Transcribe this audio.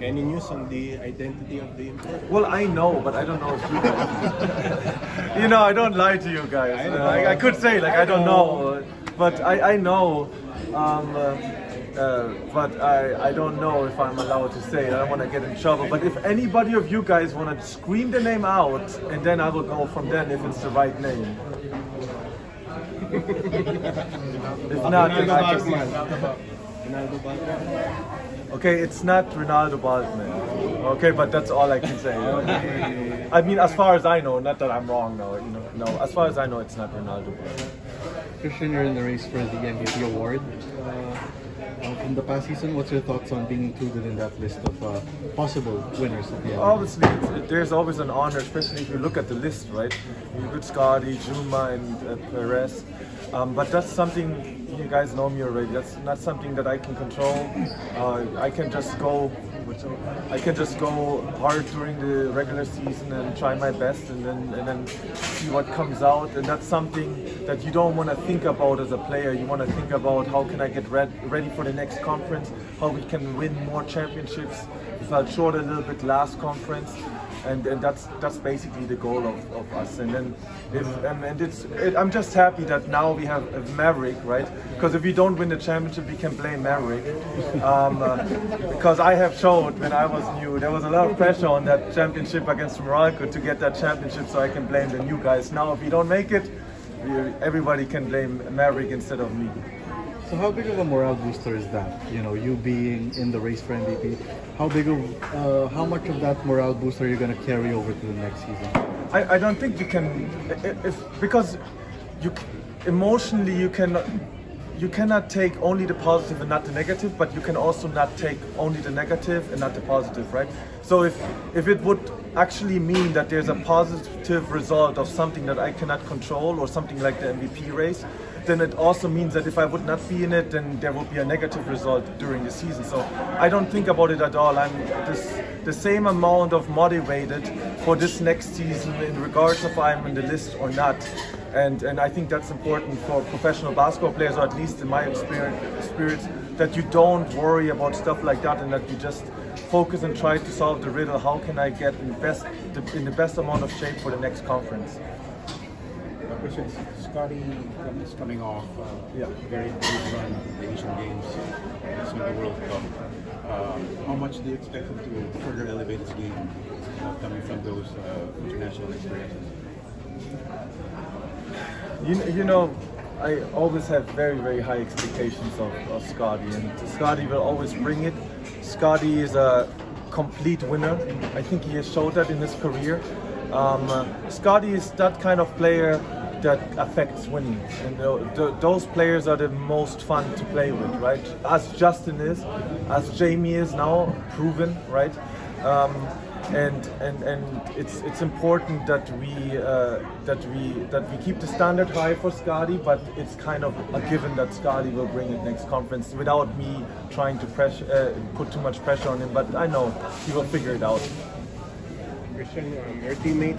Any news on the identity of the importer? Well, I know, but I don't know if you guys. You know, I don't lie to you guys. I could say like I don't know, but I know. But I don't know if I'm allowed to say it. I don't want to get in trouble. But if anybody of you guys want to scream the name out, and then I will go from then if it's the right name. If not, then I just... Ronaldo Balcman. Okay, it's not Ronaldo Balcman. Okay, but that's all I can say. I mean, as far as I know, not that I'm wrong, no. You know, no. As far as I know, it's not Ronaldo Balcman. Christian, you're in the race for the MVP award. From the past season, what's your thoughts on being included in that list of possible winners of the MVP? Obviously, there's always an honor, especially if you look at the list, right? You got Scotty, Juma, and Perez. But that's something, you guys know me already, that's not something that I can control. I can just go hard during the regular season and try my best, and then see what comes out. And that's something that you don't want to think about as a player. You want to think about how can I get ready for the next conference, how we can win more championships. We fell short a little bit last conference. And that's basically the goal of us. And then I'm just happy that now we have a Maverick, right? Because if we don't win the championship, we can blame Maverick. Because I have showed when I was new, there was a lot of pressure on that championship against Morocco to get that championship, so I can blame the new guys. Now if we don't make it, everybody can blame Maverick instead of me. So how big of a morale booster is that? You know, you being in the race for MVP, how much of that morale booster are you going to carry over to the next season? I don't think you can, because emotionally you cannot take only the positive and not the negative, but you can also not take only the negative and not the positive, right? So if it would actually mean that there's a positive result of something that I cannot control, or something like the MVP race, then it also means that if I would not be in it, then there would be a negative result during the season. So I don't think about it at all. I'm the same amount of motivated for this next season in regards if I'm in the list or not. And I think that's important for professional basketball players, or at least in my experience, that you don't worry about stuff like that, and that you just focus and try to solve the riddle. How can I get in the best amount of shape for the next conference? Since Scotty is coming off very good run in the Asian Games, in the World Cup, how much do you expect him to further elevate his game coming from those international experiences? You know, I always have very, very high expectations of Scotty, and Scotty will always bring it. Scotty is a complete winner. I think he has showed that in his career. Scotty is that kind of player that affects winning, and those players are the most fun to play with, right? As Justin is, as Jamie is now proven, right? And it's important that we keep the standard high for Scotty, but it's kind of a given that Scotty will bring it next conference without me trying to put too much pressure on him. But I know he will figure it out. Christian, your teammates